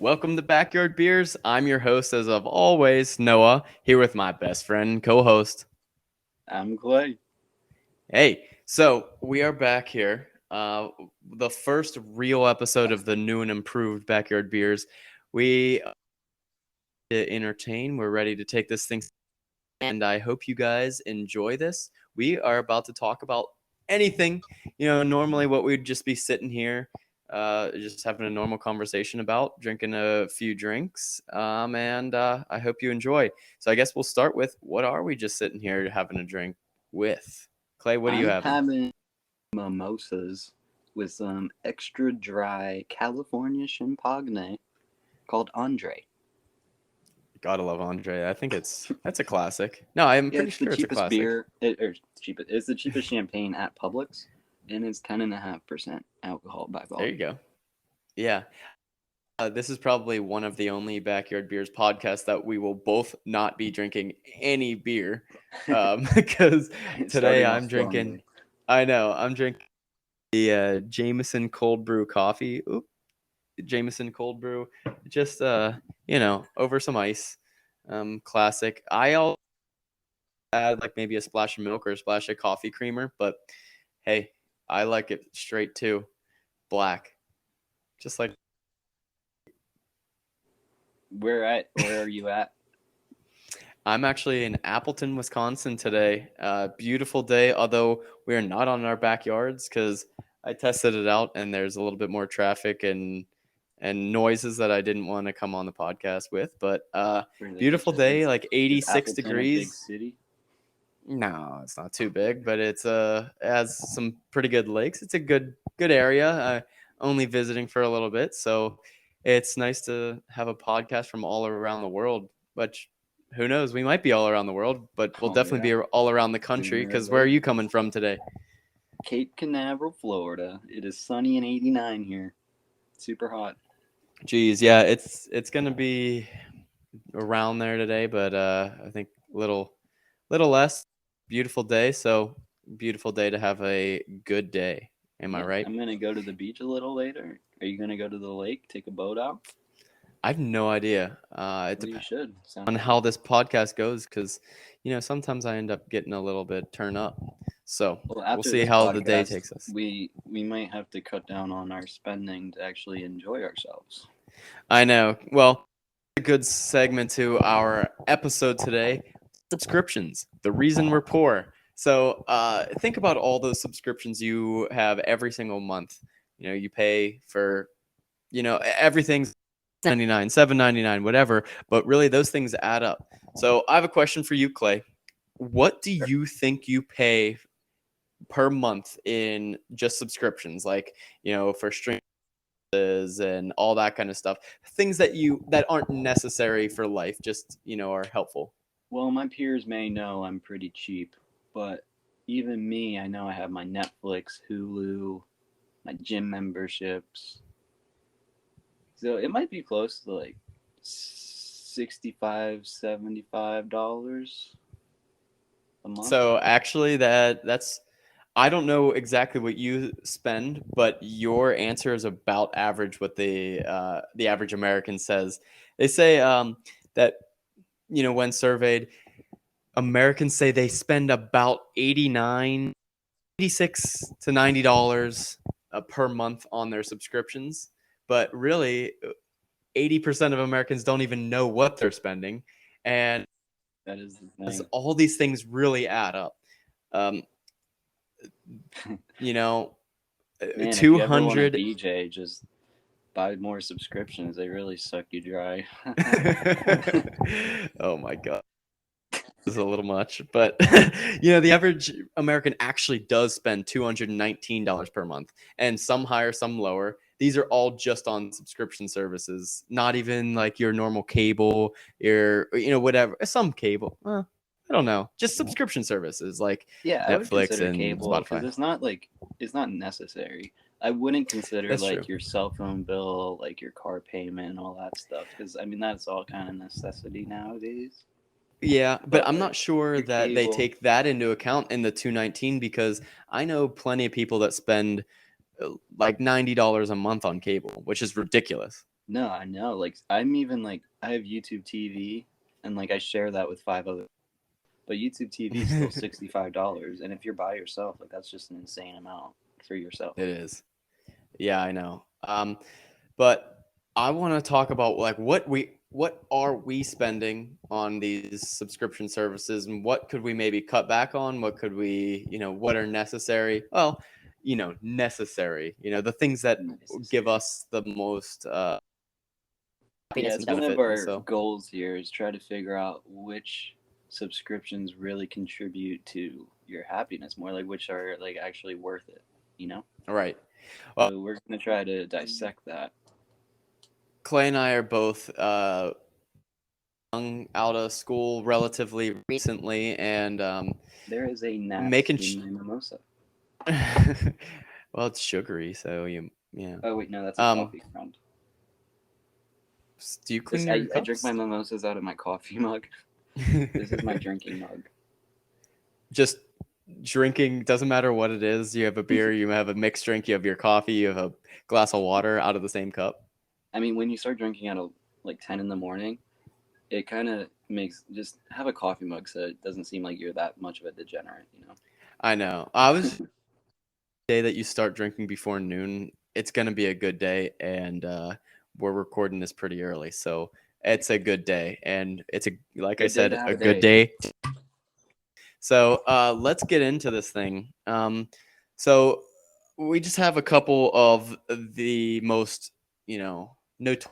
Welcome to Backyard Beers. I'm your host, as of always, Noah, here with my best friend and co host. I'm Clay. Hey, so we are back here. The first real episode of the new and improved Backyard Beers. We are to entertain. We're ready to take this thing, and I hope you guys enjoy this. We are about to talk about anything. Normally what we'd just be sitting here, just having a normal conversation about, drinking a few drinks, and I hope you enjoy. So I guess we'll start with, what are we just sitting here having a drink with? Clay, what are you I'm having? having mimosas with some extra dry California Champagne called Andre. Gotta love Andre. I think that's a classic. No, I'm Yeah, pretty it's the sure it's a cheapest classic. beer, or cheapest. It's the cheapest champagne at Publix, and it's 10.5% alcohol by There you volume. go. Yeah. This is probably one of the only Backyard Beers podcasts that we will both not be drinking any beer. Because today Starting off I'm drinking, strongly. I know, I'm drinking the Jameson cold brew coffee. Oop, Jameson cold brew. Just, over some ice. Classic. I'll add like maybe a splash of milk or a splash of coffee creamer, but hey, I like it straight too. Black. Just like Where are you at? I'm actually in Appleton, Wisconsin today. Beautiful day, although we are not on our backyards because I tested it out and there's a little bit more traffic and noises that I didn't want to come on the podcast with. But Really? beautiful day, like Is 86 Appleton a big degrees. city? No, it's not too big, but it has some pretty good lakes. It's a good area. Only visiting for a little bit, so it's nice to have a podcast from all around the world. But who knows? We might be all around the world, but we'll Oh definitely yeah, be all around the country. rumor Because where of are it. you coming from today? Cape Canaveral, Florida. It is sunny and 89 here. Super hot. Geez, yeah, it's gonna be around there today, but I think little less. Beautiful day, so beautiful day to have a good day. Am I Yeah, right? I'm gonna go to the beach a little later. Are you gonna go to the lake, take a boat out? I have no idea. It Well, you depends should. Sounds on like how this podcast goes because, sometimes I end up getting a little bit turned up. So well, we'll after see this how the day podcast, takes us. we might have to cut down on our spending to actually enjoy ourselves. I know. Well, a good segment to our episode today: subscriptions. The reason we're poor. So think about all those subscriptions you have every single month. You pay for everything's 99, 7.99, whatever, but really those things add up. So I have a question for you, Clay. What do you think you pay per month in just subscriptions, like for streams and all that kind of stuff, things that aren't necessary for life, just are helpful? Well, my peers may know I'm pretty cheap, but even me, I know I have my Netflix, Hulu, my gym memberships. So it might be close to like 65, $75 a month. So actually, that's I don't know exactly what you spend, but your answer is about average. What the average American says, they say that when surveyed, Americans say they spend about 86 to $90 per month on their subscriptions, but really 80% of Americans don't even know what they're spending, and That is the thing. all these things really add up. Um, you know, Man, if you ever want to 200. BJ, just buy more subscriptions. They really suck you dry. Oh my god, this is a little much, but the average American actually does spend $219 per month, and some higher, some lower. These are all just on subscription services, not even like your normal cable, your whatever, some cable. I don't know, just subscription services like Yeah, I would Netflix consider and cable because Spotify. it's not necessary. I wouldn't consider That's true. like your cell phone bill, like your car payment, and all that stuff because I mean that's all kind of necessity nowadays. Yeah, but But I'm not like sure your that they cable, take that into account in the 219, because I know plenty of people that spend like $90 a month on cable, which is ridiculous. No, I know. Like I'm even like I have YouTube TV, and like I share that with 5 other. But YouTube TV is still It $65, and if you're by yourself, like that's just an insane amount for yourself. is. Yeah, I know. But I want to talk about like what are we spending on these subscription services, and what could we maybe cut back on? What could we, what are necessary? Well, necessary. The things that give Necessary. us the most Yeah, happiness and it's one of benefit. And our so, goals here is try to figure out which subscriptions really contribute to your happiness more, like which are like actually worth it, you know? all right. Well, So we're gonna try to dissect that. Clay and I are both young, out of school relatively recently, and There is a gnat making. in my mimosa. Well, it's sugary, so yeah. Oh wait, no, that's a Um, coffee ground. do you This clean your I drink cups? my mimosas out of my coffee mug. This is my drinking mug. Just drinking, doesn't matter what it is. You have a beer, you have a mixed drink, you have your coffee, you have a glass of water out of the same cup. I mean, when you start drinking at like 10 in the morning, it kind of makes just have a coffee mug so it doesn't seem like you're that much of a degenerate, you know? I know. I was day that you start drinking before noon. It's gonna be a good day, and we're recording this pretty early, so it's a good day, and it's like I Good day to said, have a a good day. day. So let's get into this thing. So we just have a couple of the most, notorious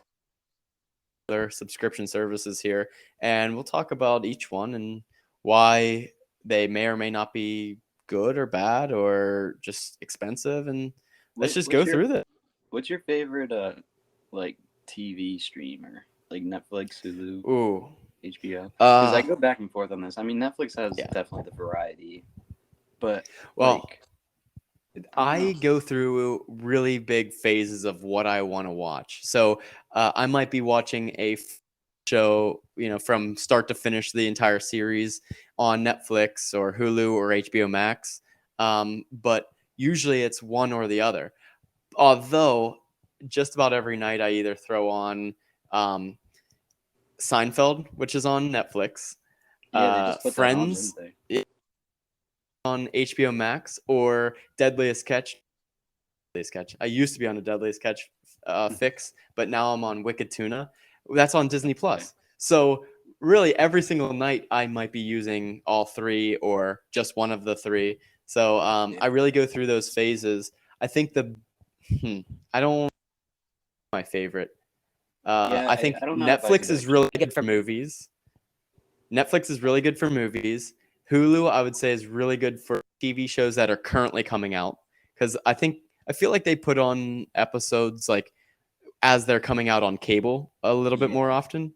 subscription services here, and we'll talk about each one and why they may or may not be good or bad or just expensive. And let's What, just what's go your through this. what's your favorite like TV streamer? Like Netflix, Hulu, Ooh, HBO? Because I uh, go back and forth on this. I mean, Netflix has yeah. definitely the variety, but Well, like I don't I know. go through really big phases of what I want to watch. So I might be watching show, from start to finish, the entire series on Netflix or Hulu or HBO Max. But usually it's one or the other. Although just about every night I either throw on um, Seinfeld, which is on Netflix, Yeah, they just put that on, didn't Friends they? on HBO Max, or Deadliest Catch. Deadliest Catch. I used to be on a Deadliest Catch fix, but now I'm on Wicked Tuna. That's on Disney Okay. Plus. So really, every single night I might be using all three or just one of the three. So Yeah. I really go through those phases. I think I don't my favorite. Yeah, I I think don't know if I Netflix could is actually really good for movies. Netflix is really good for movies. Hulu, I would say, is really good for TV shows that are currently coming out, because I feel like they put on episodes like as they're coming out on cable a little bit more Yeah. often.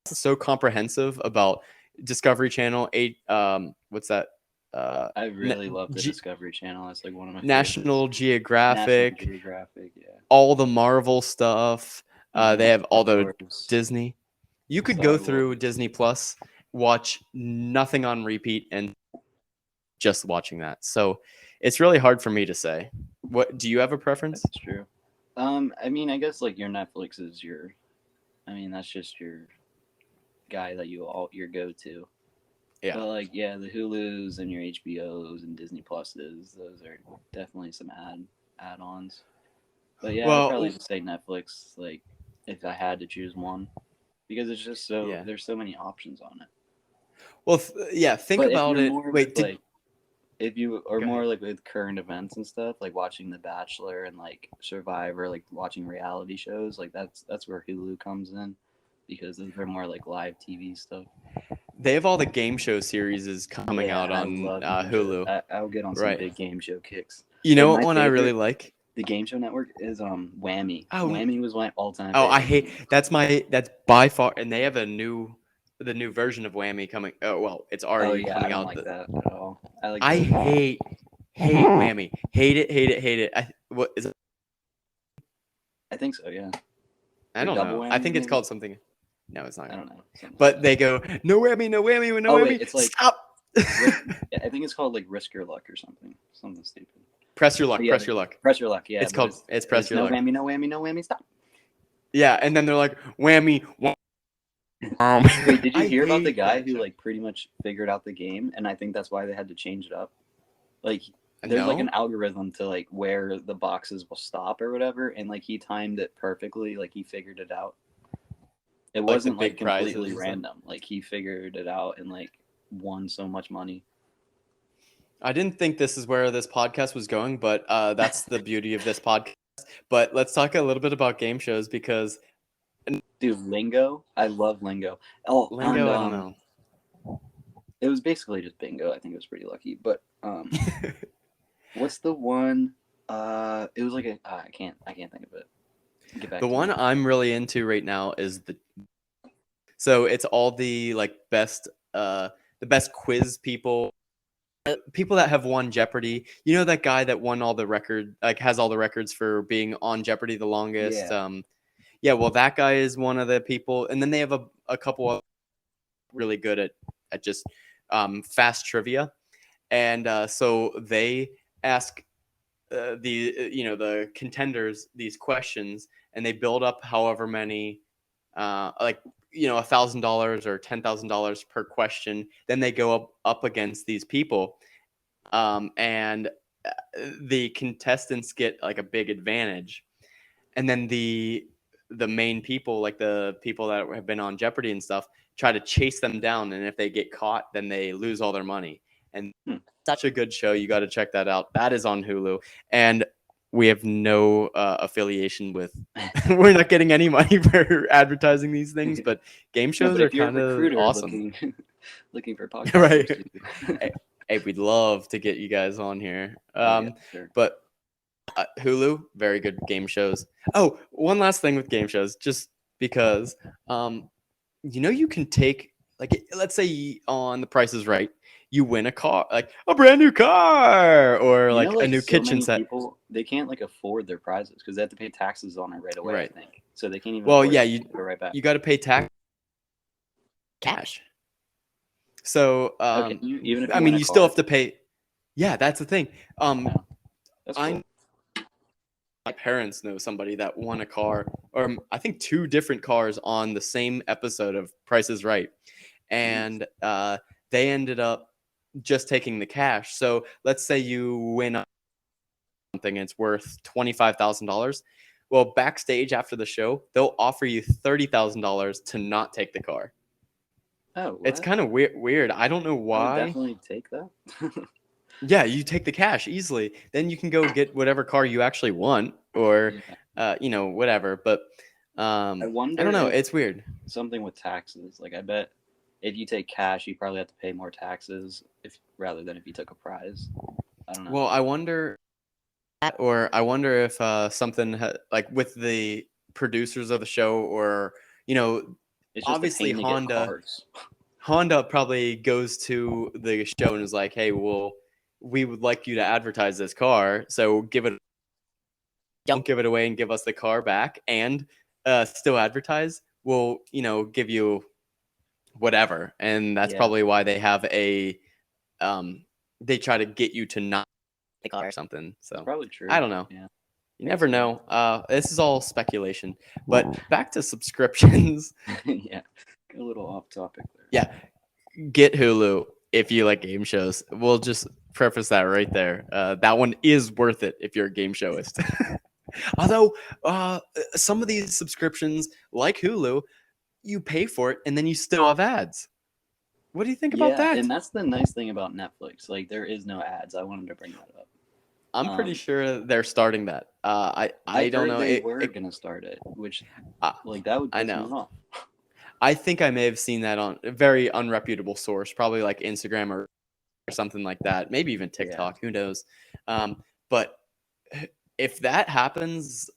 It's so comprehensive about Discovery Channel. What's that? Uh, I Na- really love the G- Discovery Channel. It's like one of my favorites. National National Geographic, Geographic, yeah. all the Marvel stuff. They have Star all the Wars. Disney. You could go Star through Wars. Disney Plus, watch nothing on repeat, and just watching that. So it's really hard for me to say. What do you have a preference? That's true. I mean, I guess like your Netflix is your. I mean, that's just your guy that your go to. Yeah. But like, yeah, the Hulu's and your HBO's and Disney Pluses, those are definitely some add-ons. But yeah, I'd probably Well, just say Netflix. Like, if I had to choose one, because it's just so yeah. there's so many options on it. Well, yeah. Think But if about you're it. more Wait, with like if you are go more ahead. like with current events and stuff, like watching The Bachelor and like Survivor, like watching reality shows, like that's where Hulu comes in because those are more like live TV stuff. They have all the game show series is coming Yeah, out I on love game shows. Hulu. I'll get on some Right. big game show kicks. You know Like what my one I really favorite, like? the Game Show Network is Whammy. Oh, Whammy was my all-time oh, I favorite hate game. that's by far, and they have the new version of Whammy coming. Oh well, it's Oh already yeah, I coming don't out. like that at all. I like I the hate Whammy. Hate it, hate it, hate it. What is it? I think so, yeah. I Or don't double know. I whammy think it's maybe. called something. No, it's not. I don't know. Something like But that. they go, no whammy, no whammy, no Oh wait, whammy. it's like Stop. yeah, I think it's called like Risk Your Luck or something. Something stupid. Press your But luck. yeah, Press your luck. press your luck. Yeah, It's but called. It's it's press your no luck. whammy, no whammy, no whammy. Stop. Yeah, and then they're like, whammy. Wait, did you I hear about the hate guy that who show. like pretty much figured out the game, and I think that's why they had to change it up. Like, there's like an No, algorithm to like where the boxes will stop or whatever, and like he timed it perfectly. Like he figured it out. It like the wasn't like big prizes completely and stuff. random. Like he figured it out and like won so much money. I didn't think this is where this podcast was going, but that's the beauty of this podcast. But let's talk a little bit about game shows because Dude, Lingo, I love Lingo. Oh, and Lingo, I don't know. it was basically just Bingo. I think it was pretty lucky. But what's the one? It was like I can't think of it. Get back The to me. one I'm really into right now is so it's all the like the best quiz people, people that have won Jeopardy. You know that guy that won all the record, like has all the records for being on Jeopardy the longest. Yeah. Yeah, well that guy is one of the people, and then they have a couple of really good at just fast trivia, and so they ask the contenders these questions, and they build up however many like $1,000 or $10,000 per question. Then they go up against these people, and the contestants get like a big advantage, and then the main people, like the people that have been on Jeopardy and stuff, try to chase them down, and if they get caught, then they lose all their money. And Hmm. such a good show. You got to check that out. That is on Hulu, and we have no affiliation with. We're not getting any money for advertising these things, but game No, shows but are if you're a kind of recruiter awesome. looking for Right. podcasters, too. Hey, we'd love to get you guys on here. Oh yeah, sure. But Hulu, very good game shows. Oh, one last thing with game shows, just because, you can take, like, let's say on The Price is Right, you win a car, like a brand new car, or You know, like a like new so kitchen many set. people, they can't like afford their prizes because they have to pay taxes on it right away. I Right. think so. They can't even Well, afford yeah, it. you Go right back. you got to pay tax cash. So, Okay, even if I you win mean, a you still car. have to pay. Yeah, that's the thing. Yeah, that's I cool. My parents know somebody that won a car, or I think two different cars on the same episode of Price is Right, Jeez. and they ended up just taking the cash. So let's say you win something and it's worth $25,000. Well, backstage after the show, they'll offer you $30,000 to not take the car. Oh, It's what? kind of weird. I don't know I would why. definitely take that. Yeah, you take the cash easily. Then you can go get whatever car you actually want, or Yeah. whatever. But I I don't wonder know. if It's weird. something with taxes. Like, I bet if you take cash, you probably have to pay more taxes if rather than if you took a prize. I don't know. Well, I wonder, or I wonder if something like with the producers of the show, or It's just a obviously pain to get Honda. cars. Honda probably goes to the show and is like, "Hey, well, we would like you to advertise this car, so don't give it away and give us the car back, and still advertise. We'll give you whatever." And that's Yeah, probably why they have um, they try to get you to not the car or something. it's So probably true. I don't know. Yeah. You never know. This is all speculation. But back to subscriptions. Yeah. A little off topic there. Yeah, get Hulu if you like game shows. We'll just preface that right there. That one is worth it if you're a game showist. Although some of these subscriptions, like Hulu, you pay for it and then you still have ads. What do you think about Yeah, and that? that's the nice thing about Netflix. Like, there is no ads. I wanted to bring that up. I'm pretty Um, sure they're starting that. I I don't heard know. they were gonna start it, which Uh, like that would I piss me know. off. I think I may have seen that on a very unreputable source, probably like Instagram or something like that. Maybe even Yeah. TikTok. Who knows? But if that happens,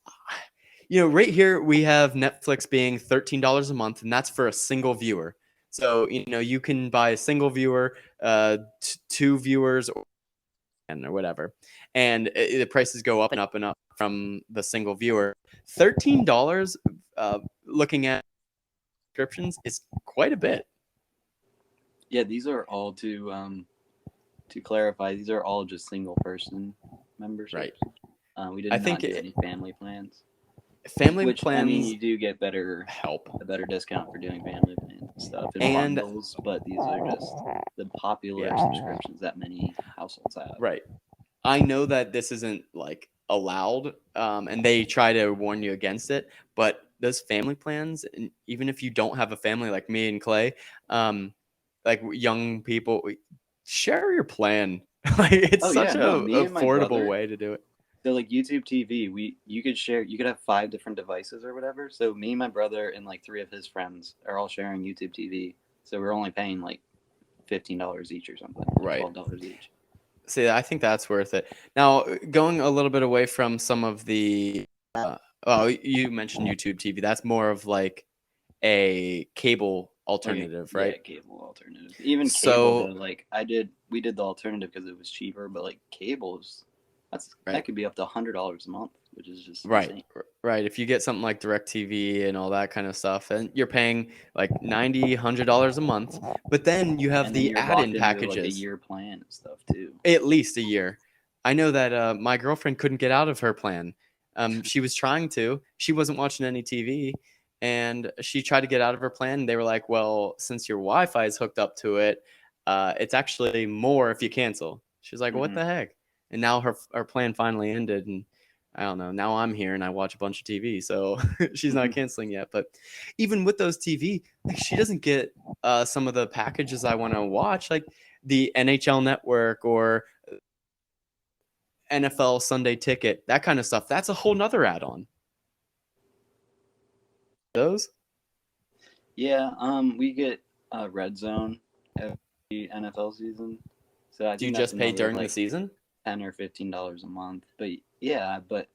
right here we have Netflix being $13 a month, and that's for a single viewer. So you can buy a single viewer, two viewers, or whatever, and the prices go up and up and up from the single viewer. $13, looking at subscriptions, is quite a bit. Yeah, these are all to clarify, these are all just single person memberships. Right. We did I not think do any family plans. family Which I mean, plans you do get help. a better discount for doing family plan stuff and And bundles, but these are just the popular yeah, subscriptions that many households have. right. I know that this isn't like allowed, and they try to warn you against it. But those family plans, and even if you don't have a family like me and Clay, like young people, share your plan. Like it's Oh such yeah, no, a me and my affordable brother. way to do it. So like YouTube TV, you could share. You could have 5 different devices or whatever. So me, my brother, and like 3 of his friends are all sharing YouTube TV. So we're only paying like $15 each or something, like Right. $12 each. See, I think that's worth it. Now, going a little bit away from some of the, oh, you mentioned YouTube TV. That's more of like a cable Like alternative, yeah, right? cable alternative. Even cable though, So, like we did the alternative because it was cheaper, but like cables, right, that could be up to $100 a month, which is just right, insane. right. If you get something like DirecTV and all that kind of stuff, and you're paying like $90, $100 a month, but then you have And then the you're add-in locked into like a packages, year plan and stuff too. at least a year. I know that my girlfriend couldn't get out of her plan. She was trying to. She wasn't watching any TV, and she tried to get out of her plan. And they were like, "Well, since your Wi-Fi is hooked up to it, it's actually more if you cancel." She's like, "What Hmm. the heck?" And now her plan finally ended, and I don't know. Now I'm here and I watch a bunch of TV, so she's not canceling yet. But even with those TV, like she doesn't get some of the packages I want to watch, like the NHL Network or NFL Sunday Ticket, that kind of stuff. That's a whole nother add-on. Those? Yeah, we get Red Zone every NFL season, so I Do you think that's just pay another during the like season? $10 or $15 a month. But yeah, but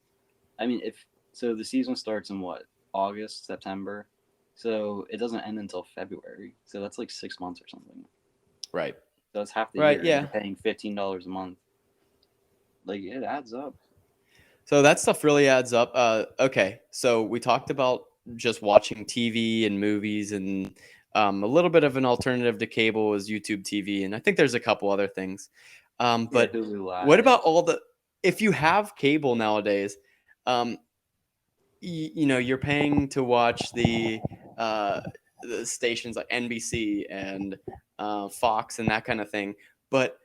I mean, if so, the season starts in what, August, September, so it doesn't end until February. So that's like 6 months or something. Right. So it's half the Right. year, and Yeah. you're paying $15 a month. Like it adds up. So that stuff really adds up. Okay. So we talked about just watching TV and movies, and a little bit of an alternative to cable is YouTube TV. And I think there's a couple other things. Yeah, But Hulu what Live. about if you have cable nowadays, um, you're paying to watch uh, the stations like NBC and Fox and that kind of thing, but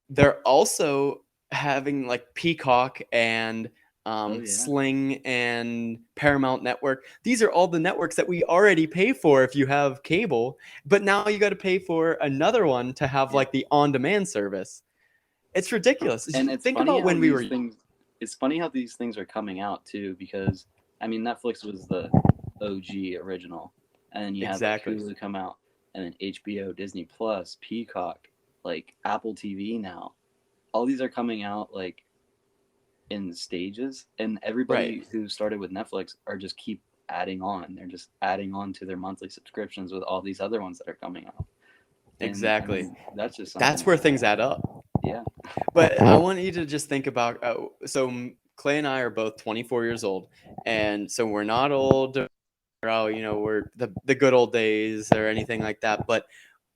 they're also having like Peacock and Oh yeah. Sling and Paramount Network. These are all the networks that we already pay for if you have cable, but now you got to pay for another one to have Yeah. like the on-demand service. It's ridiculous. And it's Think funny about how when we these were things it's funny how these things are coming out too, because I mean Netflix was the OG original, and then you had like exactly Hulu come out, and then HBO, Disney Plus, Peacock, like Apple TV now. All these are coming out like in stages, and right. everybody who started with Netflix are just keep adding on. They're just adding on to their monthly subscriptions with all these other ones that are coming out. And I Exactly. mean, that's just something That's where that, things add up. yeah. But I want you to just think about Clay and I are both 24 years old, and so we're not old. Oh, we're the good old days or anything like that. But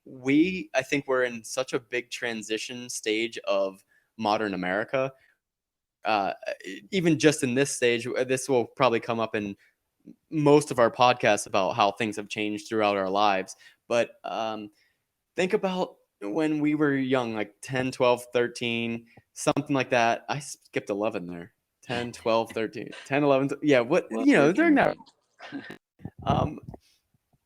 I think we're in such a big transition stage of modern America. Uh, Even just in this stage, this will probably come up in most of our podcasts about how things have changed throughout our lives. But think about when we were young, like 10, 12, 13, something like that. I skipped 11 there. 10, 12, 13, 10, 11. Yeah, what, Well, during 13 that, was um,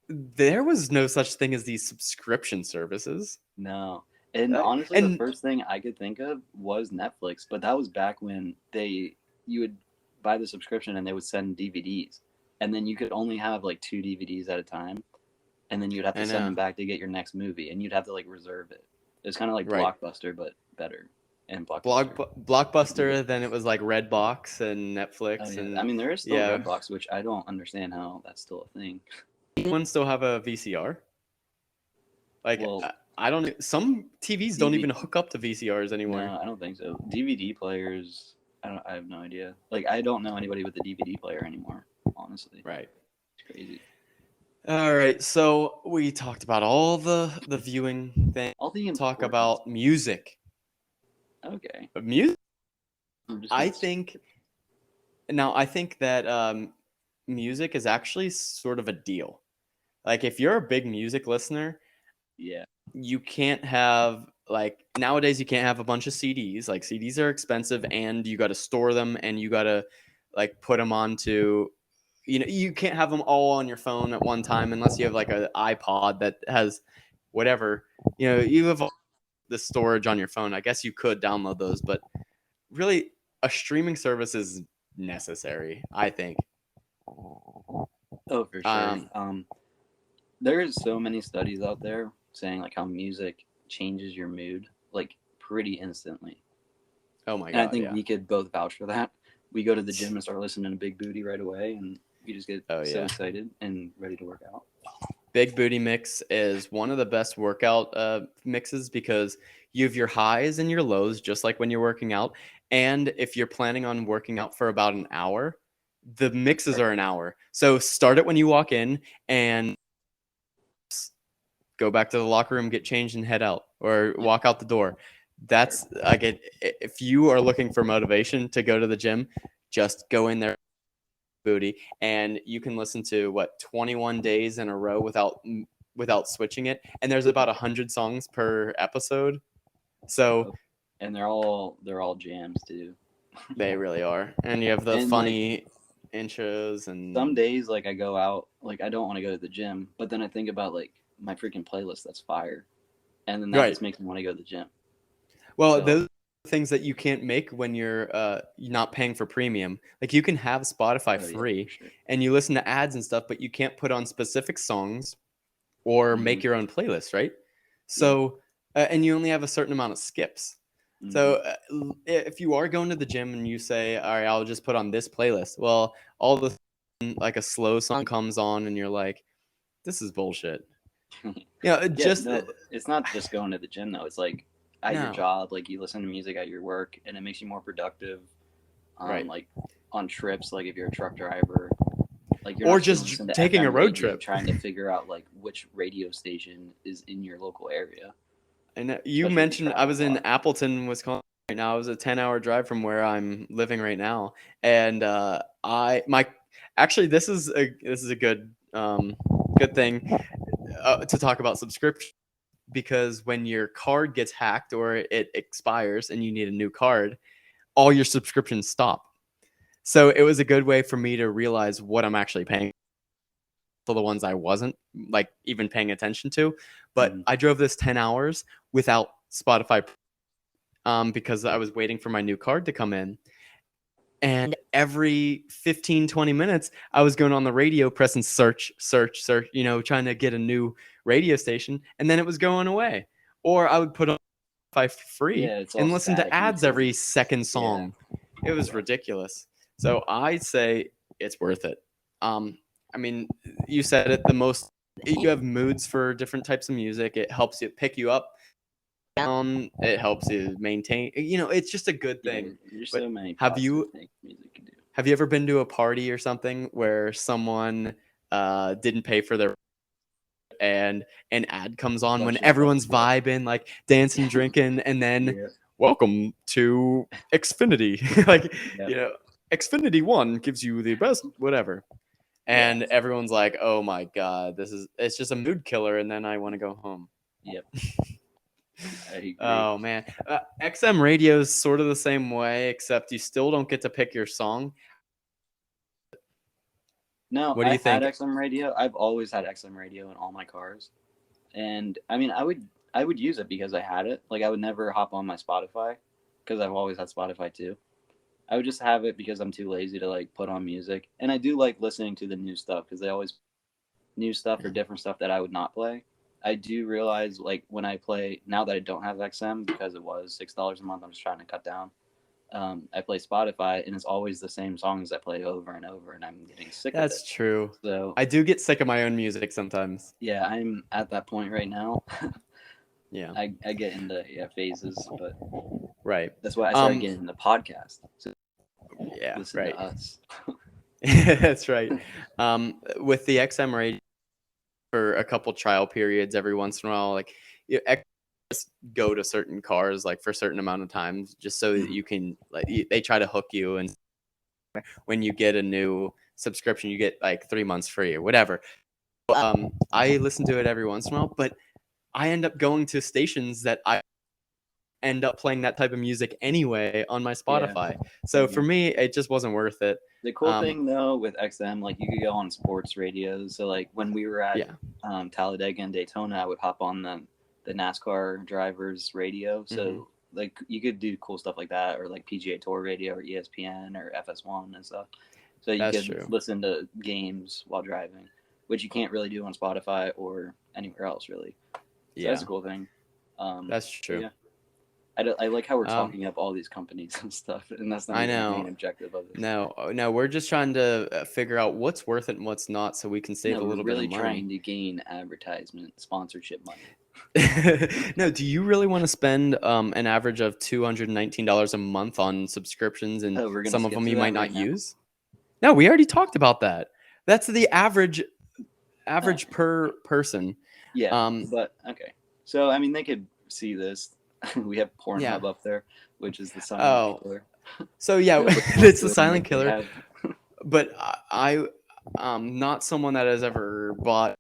there was no such thing as these subscription services. no. And Right? honestly, the And first thing I could think of was Netflix, but that was back when you would buy the subscription and they would send DVDs, and then you could only have like 2 DVDs at a time, and then you'd have to I send know, them back to get your next movie, and you'd have to like reserve it. It's kind of like right. Blockbuster, but better and Blockbuster. Blockbuster, then it was like Redbox and Oh Netflix, yeah, I and mean there is still yeah. Redbox, which I don't understand how that's still a thing. Anyone still have a VCR? Like, Well, I don't, some TVs don't even DV hook up to VCRs anymore. no, I don't think so. DVD players, I have no idea. Like I don't know anybody with a DVD player anymore. Honestly, Right. it's crazy. All right, so we talked about all the viewing thing. All the Talk important about stuff. music. Okay, Music, I'm just I gonna. think. Now, I think that music is actually sort of a deal. Like if you're a big music listener, Yeah. you can't have like nowadays you can't have a bunch of CDs. Like CDs are expensive and you got to store them and you got to like put them onto you can't have them all on your phone at one time unless you have like an iPod that has whatever. You have the storage on your phone. I guess you could download those, but really a streaming service is necessary, I think. Oh, for sure. There's so many studies out there saying like how music changes your mood like pretty instantly. Oh my And I god, think yeah. we could both vouch for that. We go to the gym and start listening to Big Booty right away, and we just get Oh, so yeah. excited and ready to work out. Big Booty Mix is one of the best workout mixes because you have your highs and your lows, just like when you're working out. And if you're planning on working out for about an hour, the mixes are an hour. So start it when you walk in and go back to the locker room, get changed, and head out or walk out the door. That's like it. If you are looking for motivation to go to the gym, just go in there, booty, and you can listen to 21 days in a row without switching it. And there's about 100 songs per episode, so And they're all jams too. they really are. And you have the And, funny intros and some days like I go out, like I don't want to go to the gym, but then I think about like my freaking playlist that's fire, and then that just makes me want to go to the gym. Well, those are things that you can't make when you're not paying for premium. Like you can have Spotify free and you listen to ads and stuff, but you can't put on specific songs or make your own playlist, right? So, and you only have a certain amount of skips. So if you are going to the gym and you say, all right, I'll just put on this playlist. Well, all the like a slow song comes on and you're like, this is bullshit. It's not just going to the gym though. It's like at your job, like you listen to music at your work and it makes you more productive. Right. Like on trips, like if you're a truck driver, like you're or not just taking a road trip, trying to figure out like which radio station is in your local area. And you mentioned I was in Appleton, Wisconsin right now. It was a 10-hour drive from where I'm living right now, and actually this is a good good thing to talk about subscription, because when your card gets hacked or it expires and you need a new card, all your subscriptions stop. So it was a good way for me to realize what I'm actually paying for, the ones I wasn't like even paying attention to. But I drove this 10 hours without Spotify because I was waiting for my new card to come in. And every 15-20 minutes, I was going on the radio, pressing search, trying to get a new radio station. And then it was going away. Or I would put on Spotify free and listen to ads every second song. It was ridiculous. So I'd say it's worth it. I mean, you said it, you have moods for different types of music. It helps you pick you up. It helps you maintain, it's just a good thing. There's so many have you things music can do. Have you ever been to a party or something where someone didn't pay for their and an ad comes on when everyone's vibing, like dancing, drinking, and then welcome to Xfinity. Like, Xfinity One gives you the best whatever. And everyone's like, oh my God, it's just a mood killer. And then I want to go home. Yep. I agree. Oh man. XM radio is sort of the same way, except you still don't get to pick your song. No, what do you think? Had XM radio. I've always had XM radio in all my cars. And I mean, I would use it because I had it. Like I would never hop on my Spotify because I've always had Spotify too. I would just have it because I'm too lazy to like put on music. And I do like listening to the new stuff because they always new stuff or different stuff that I would not play. I do realize like when I play now that I don't have XM because it was $6 a month, I'm just trying to cut down. I play Spotify and it's always the same songs I play over and over, and I'm getting sick of it. That's true. So I do get sick of my own music sometimes. Yeah, I'm at that point right now. Yeah, I get into phases, but that's why I started getting into podcasts. So listen to us. That's right. With the XM radio for a couple trial periods every once in a while, like just go to certain cars like for a certain amount of times just so that you can, like, they try to hook you, and when you get a new subscription, you get like 3 months free or whatever. I listen to it every once in a while, but I end up going to stations that I end up playing that type of music anyway on my Yeah. Spotify. So for Mhm. me, it just wasn't worth it. The cool Um, thing though with XM, like you could go on sports radios. So like when we were at Yeah. Talladega and Daytona, I would hop on the NASCAR drivers radio. So Mhm. like you could do cool stuff like that, or like PGA Tour radio, or ESPN, or FS1 and stuff. So you That's could true. listen to games while driving, which you can't really do on Spotify or anywhere else really. So Yeah, that's a cool thing. that's But true. yeah, I like how we're Um, talking up all these companies and stuff, and that's not I even the main know. objective of this. No, we're just trying to figure out what's worth it and what's not, so we can save No, a we're little bit of really money. trying to gain advertisement sponsorship money. No, do you really want to spend an average of $219 a month on subscriptions, and Oh, we're gonna some of skip them to you that might right not now? use? No, we already talked about that. That's the average per person. Yeah, Um, but okay. So I mean, they could see this. We have Pornhub Yeah. up there, which is the silent Oh, killer. so yeah, Look it's the good, silent like they killer. have. But not someone that has ever bought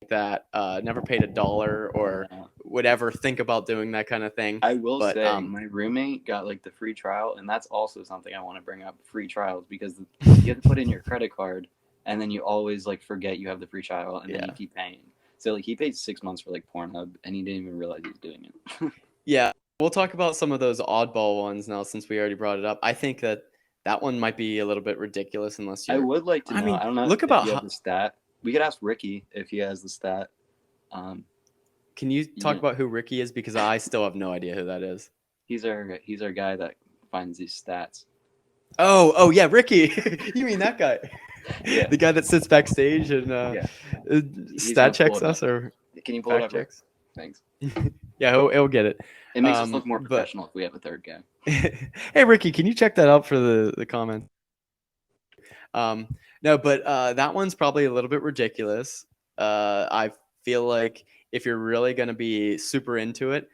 that, never paid $1 or Uh, would ever think about doing that kind of thing. I will But say, my roommate got like the free trial, and that's also something I want to bring up: free trials, because you have to put in your credit card, and then you always like forget you have the free trial, and then Yeah. you keep paying. So like he paid 6 months for like Pornhub, and he didn't even realize he was doing it. Yeah, we'll talk about some of those oddball ones now since we alrety brought it up. I think that that one might be a little bit ridiculous unless I you're. would like to I know. mean, I don't know look if about you have how. the stat. We could ask Ricky if he has the stat. Can you talk Yeah, about who Ricky is? Because I still have no idea who that is. he's our guy that finds these stats. Oh yeah, Ricky. You mean that guy? Yeah. The guy that sits backstage and Yeah. He's stat gonna pull checks it up. us or Can you pull it fact up, Rick? checks. Thanks. Yeah, he'll get it. It makes us look more But professional if we have a third guy. hey, Ricky, can you check that out for the comment? No, but that one's probably a little bit ridiculous. I feel like if you're really going to be super into it,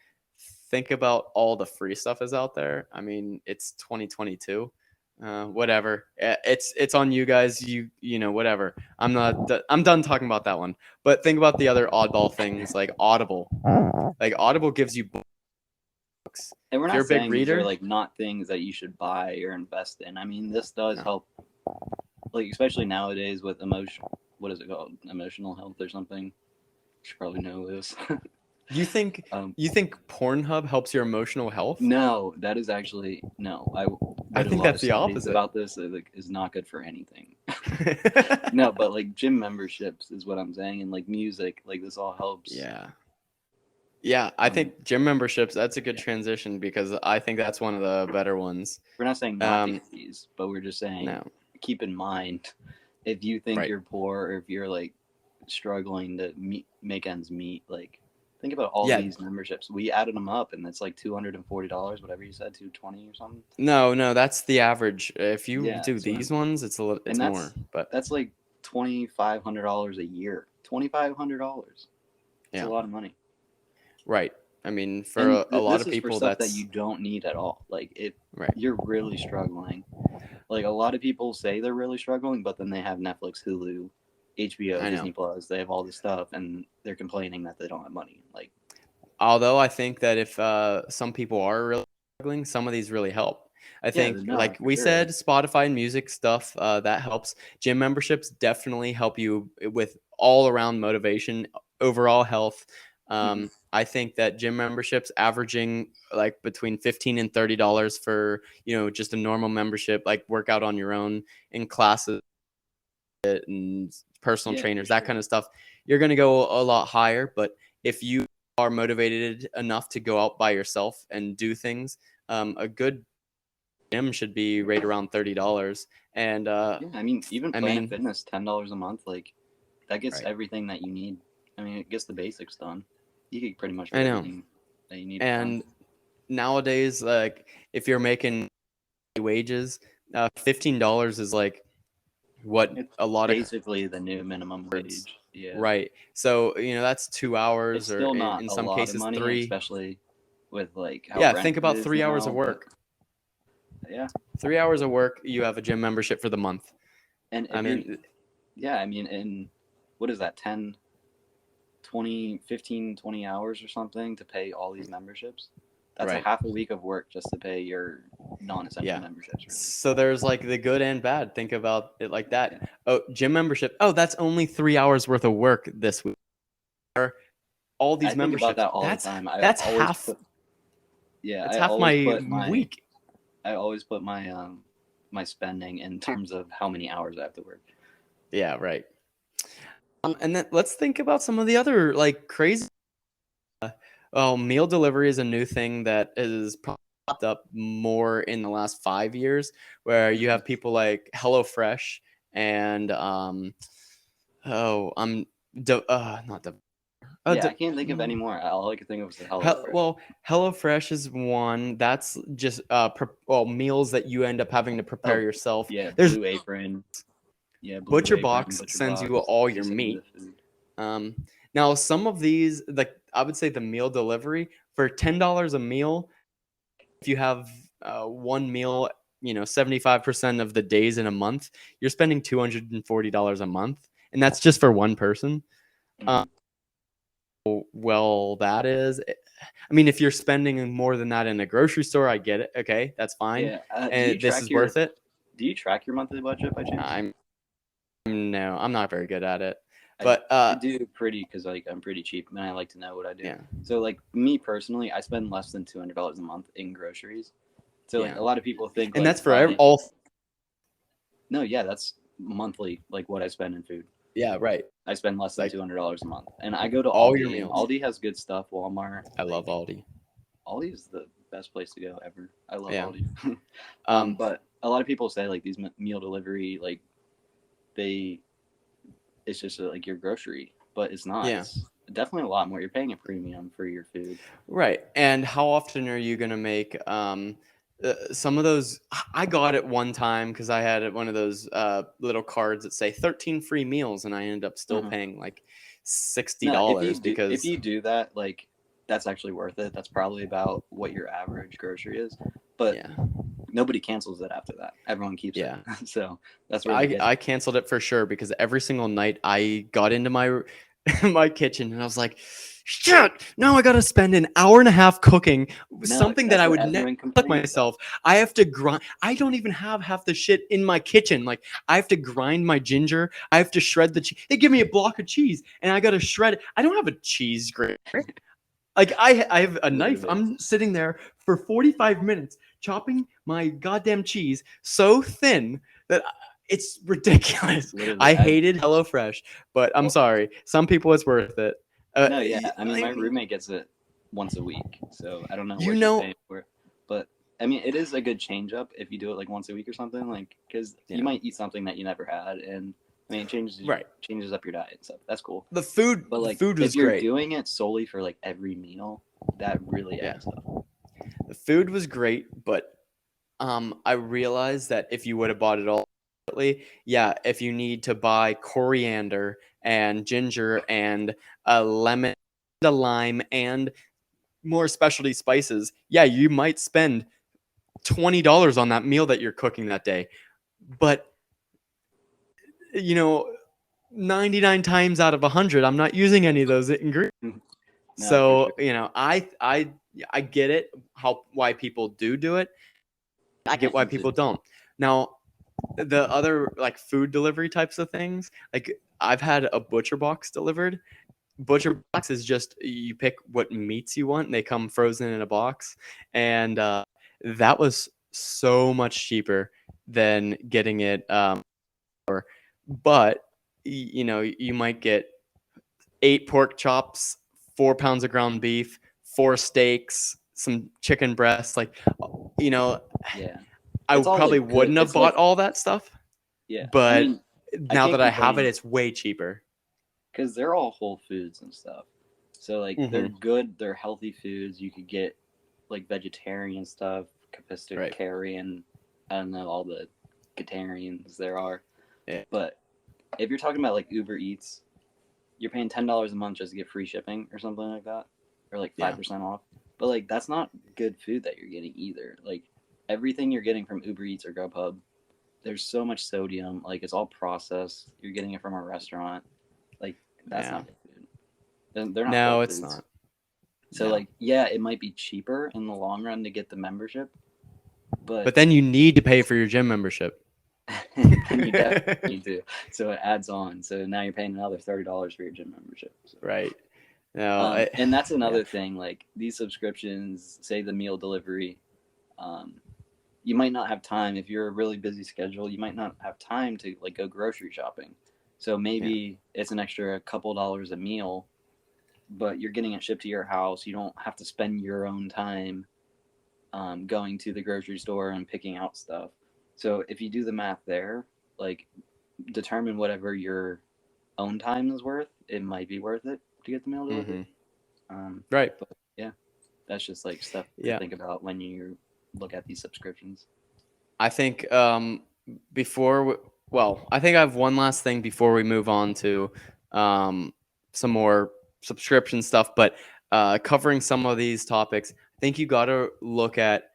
think about all the free stuff is out there. I mean, it's 2022. Whatever. It's on you guys. You know whatever. I'm done talking about that one. But think about the other oddball things like Audible. Like Audible gives you books. And we're If you're not a big saying these are reader, like not things that you should buy or invest in. I mean, this does No. help, like especially nowadays with what is it called? Emotional health or something. You should probably know this. you think you think Pornhub helps your emotional health? No, that is actually no. I I did a think lot that's of the studies opposite. about this. It like, is not good for anything. No, but like gym memberships is what I'm saying, and like music, like this all helps. Yeah, I think gym memberships, that's a good transition because I think that's one of the better ones. We're not saying not to Um, get these, but we're just saying No. keep in mind if you think Right. you're poor or if you're like struggling to make ends meet, like think about all Yeah. these memberships. We added them up, and that's like $240, whatever you said, 220 or something. No, that's the average. If you Yeah, do that's what these ones, it's and it's more. But that's like $2,500 a year. $2,500. That's yeah, a lot of money. right. I mean, for And a lot this of is for people, stuff that's that you don't need at all. Like if right. you're really struggling, like a lot of people say they're really struggling, but then they have Netflix, Hulu, HBO, I know. Disney Plus. They have all this stuff, and they're complaining that they don't have money. Like, Although I think that if some people are really struggling, some of these really help. I think, no, like for we sure. said, Spotify and music stuff that helps. Gym memberships definitely help you with all around motivation, overall health. I think that gym memberships averaging like between $15 and $30 for just a normal membership, like workout on your own in classes and personal Yeah, trainers, for that sure. kind of stuff. You're gonna go a lot higher, but if you are motivated enough to go out by yourself and do things, a good gym should be right around $30. And Yeah, I mean, even Planet mean, Fitness, $10 a month, like that gets right. everything that you need. I mean, it gets the basics done. You can pretty much I get know. everything that you need And done. nowadays, like if you're making wages, $15 is like what It's a lot of basically the new minimum wage. Yeah. right. So that's 2 hours, It's or still not in a some lot of cases money, 3. especially with like how Yeah, rent think about is 3 hours of now. But work. yeah, 3 hours of work, you have a gym membership for the month. And I if you're, mean, yeah, I mean, in what is that, 10, 20, 15, 20 hours or something to pay all these memberships? That's a right. half a week of work just to pay your non-essential Yeah. memberships, really. So there's like the good and bad. Think about it like Yeah. that. Oh, gym membership. Oh, that's only 3 hours worth of work this week. Or all I these think about memberships. that all the time. That's half. Yeah, That's half my week. I always put my spending in terms of how many hours I have to work. Yeah, right. And then let's think about some of the other like crazy. Oh, meal delivery is a new thing that is popped up more in the last 5 years, where you have people like HelloFresh and oh, I'm not the Yeah, I can't think of any more. All I could think of was the HelloFresh. Well, HelloFresh is one. That's just meals that you end up having to prepare Oh, yourself. yeah, There's Blue Apron. Yeah, Blue Butcher Apron, Box Butcher sends you Box. all They your send you meat. the food. Um, Now some of these, like I would say, the meal delivery for $10 a meal. If you have one meal, 75% of the days in a month, you're spending $240 a month, and that's just for one person. Mhm. Well, that is. I mean, if you're spending more than that in a grocery store, I get it. Okay, that's fine, Yeah. and this is worth it. Do you track your monthly budget by chance? I'm No, I'm not very good at it, I but I do pretty because like I'm pretty cheap and I like to know what I do. yeah, So like me personally, I spend less than $200 a month in groceries. So like yeah, a lot of people think and like that's for buying. all. No, yeah, that's monthly like what I spend in food. Yeah, right. I spend less than Like $200 a month, and I go to all your Aldi, and meals. Aldi has good stuff. Walmart, I like love Aldi. Aldi is the best place to go ever. I love Yeah. Aldi. Um. But a lot of people say like these meal delivery, like they, it's just like your grocery, but it's not. Yeah. It's definitely a lot more. You're paying a premium for your food. Right. And how often are you gonna make some of those? I got it one time because I had one of those little cards that say 13 free meals, and I ended up still Uh-huh. paying like sixty No, dollars if because you do that, like that's actually worth it. That's probably about what your average grocery is. But yeah, nobody cancels it after that. Everyone keeps it. yeah. So that's where they I get. I canceled it for sure because every single night I got into my my kitchen and I was like, shit, now I gotta spend an hour and a half cooking No, something that that's I what would never everyone cook complains about. myself. I have to grind. I don't even have half the shit in my kitchen. Like I have to grind my ginger. I have to shred the cheese. They give me a block of cheese and I gotta shred it. I don't have a cheese grater. Like I have a knife. Literally, I'm sitting there for 45 minutes chopping my goddamn cheese so thin that it's ridiculous. literally. I hated HelloFresh, but I'm Well, sorry. Some people it's worth it. no, yeah. I mean, I my mean, roommate gets it once a week, so I don't know you what she's know, paying for. But I mean, it is a good change up if you do it like once a week or something, like because you yeah, might eat something that you never had, and I mean, it right. changes up your diet and stuff. That's cool. But The like, food if was you're great. doing it solely for like every meal, that really Yeah, adds up. the food was great, but I realized that if you would have bought it all separately, yeah, if you need to buy coriander and ginger and a lemon, a lime, and more specialty spices, yeah, you might spend $20 on that meal that you're cooking that day. But you know, 99 times out of 100, I'm not using any of those ingredients. No, for sure. So, I get it how why people do it. I get why people don't. Now, the other like food delivery types of things, like I've had a butcher box delivered. Butcher box is just you pick what meats you want and they come frozen in a box, and that was so much cheaper than getting it but you might get 8 pork chops, 4 pounds of ground beef, 4 steaks, some chicken breasts. Like, you know, Yeah, I it's all probably like good. wouldn't have It's like bought all that stuff, yeah. I but mean, I now can't that I have it, complain it's way cheaper. because they're all whole foods and stuff. So like they're Hmm. good. They're healthy foods. You could get like vegetarian stuff, Right. pescatarian. I don't know all the Catarians there are, Yeah. but if you're talking about like Uber Eats, you're paying $10 a month just to get free shipping or something like that, or like Yeah. 5% off. But like that's not good food that you're getting either. Like everything you're getting from Uber Eats or Grubhub there's so much sodium. Like it's all processed. You're getting it from a restaurant. Like that's Yeah. not good food. They're not whole No, it's foods. not. So No. like yeah, it might be cheaper in the long run to get the membership, but But then you need to pay for your gym membership. then you definitely do. So it adds on. So now you're paying another $30 for your gym membership. So. Right. No, And that's yeah. another thing. Like these subscriptions, say the meal delivery, um, you might not have time if you're a really busy schedule. You might not have time to like go grocery shopping. So Yeah. maybe it's an extra couple dollars a meal, but you're getting it shipped to your house. You don't have to spend your own time going to the grocery store and picking out stuff. So if you do the math there, like determine whatever your own time is worth, it might be worth it to get the meal delivered. Hmm. Um, Right. but yeah, that's just like stuff to Yeah. think about when you look at these subscriptions. I think before well, I think I have one last thing before we move on to um, some more subscription stuff, but covering some of these topics, I think you got to look at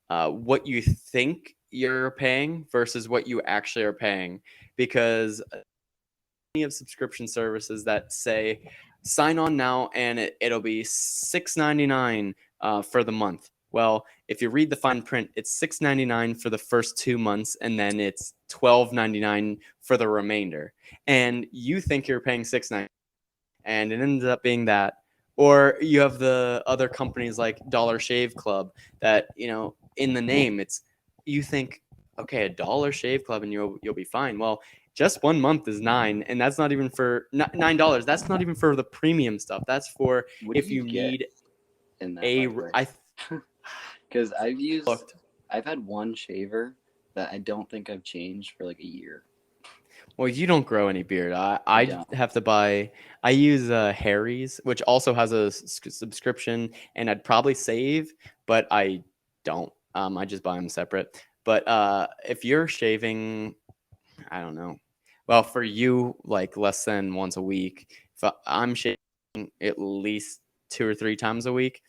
what you think you're paying versus what you actually are paying, because many of subscription services that say sign on now and it'll be $6.99 for the month. Well, if you read the fine print, it's $6.99 for the first 2 months, and then it's $12.99 for the remainder. And you think you're paying $6.99, and it ends up being that. Or you have the other companies like Dollar Shave Club that, in the name, it's you think, okay, a Dollar Shave Club and you'll be fine. Well, just 1 month is $9, and that's not even for $9. That's not even for the premium stuff. That's for What do if you you get need in that, by a. the way? I Because looked. I've had one shaver that I don't think I've changed for like a year. Well, you don't grow any beard. I I don't. have to buy. I use Harry's, which also has a subscription, and I'd probably save, but I don't. I just buy them separate. But if you're shaving, I don't know. Well, for you, like less than once a week. If I'm shaving at least 2 or 3 times a week,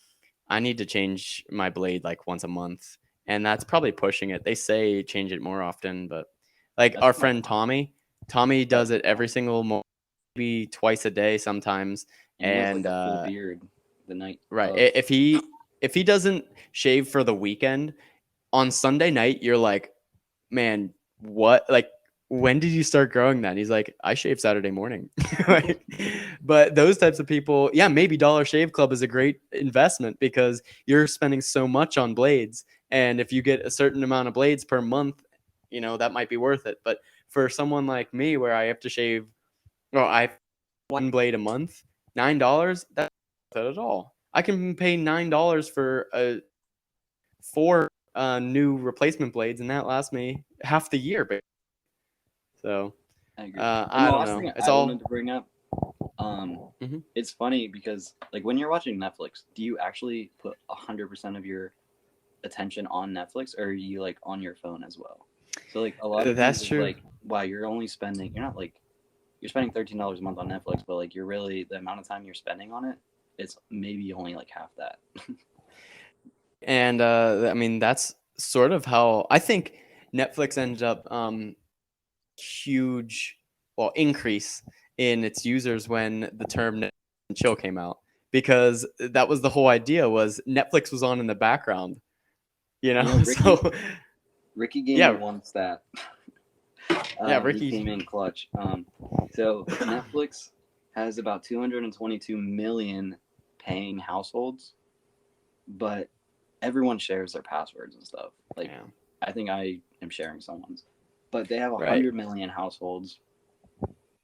I need to change my blade like once a month, and that's probably pushing it. They say change it more often, but like That's our what my friend Tommy oh, does it every single maybe twice a day sometimes. and he has like And a full beard the night right, of. if he doesn't shave for the weekend on Sunday night, you're like, man, what? Like, when did you start growing that? And he's like, I shave Saturday morning. Like, but those types of people, yeah, maybe Dollar Shave Club is a great investment because you're spending so much on blades. And if you get a certain amount of blades per month, that might be worth it. But for someone like me, where I have to shave, well, I have one blade a month, $9, that's not it at all. I can pay $9 for four new replacement blades, and that lasts me half the year. So I agree. And the I don't last know. thing It's I wanted all. to bring up, Mhm. it's funny because like when you're watching Netflix, do you actually put 100% of your attention on Netflix, or are you like on your phone as well? So like a lot of That's these is true. like, wow, you're not like you're spending $13 a month on Netflix, but like you're really the amount of time you're spending on it, it's maybe only like half that. And I mean, that's sort of how I think Netflix ended up huge, well, increase in its users when the term Netflix and chill came out, because that was the whole idea, was Netflix was on in the background, You know, so Ricky gave me yeah, one stat. yeah, He came Ricky. in clutch. So Netflix has about 222 million paying households, but everyone shares their passwords and stuff. Like, Yeah, I think I am sharing someone's, but they have right. 100 million households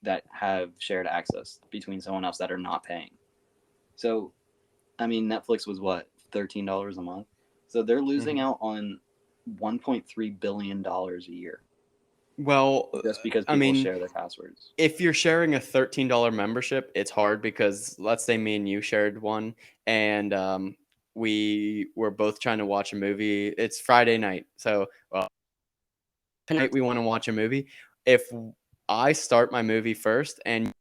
that have shared access between someone else that are not paying. So, I mean, Netflix was what, $13 a month? So they're losing Mhm. out on $1.3 billion a year Well, just because I people mean, share their passwords. if you're sharing a $13 membership, it's hard because let's say me and you shared one, and we were both trying to watch a movie. It's Friday night. So, well, tonight we want to watch a movie. If I start my movie first and you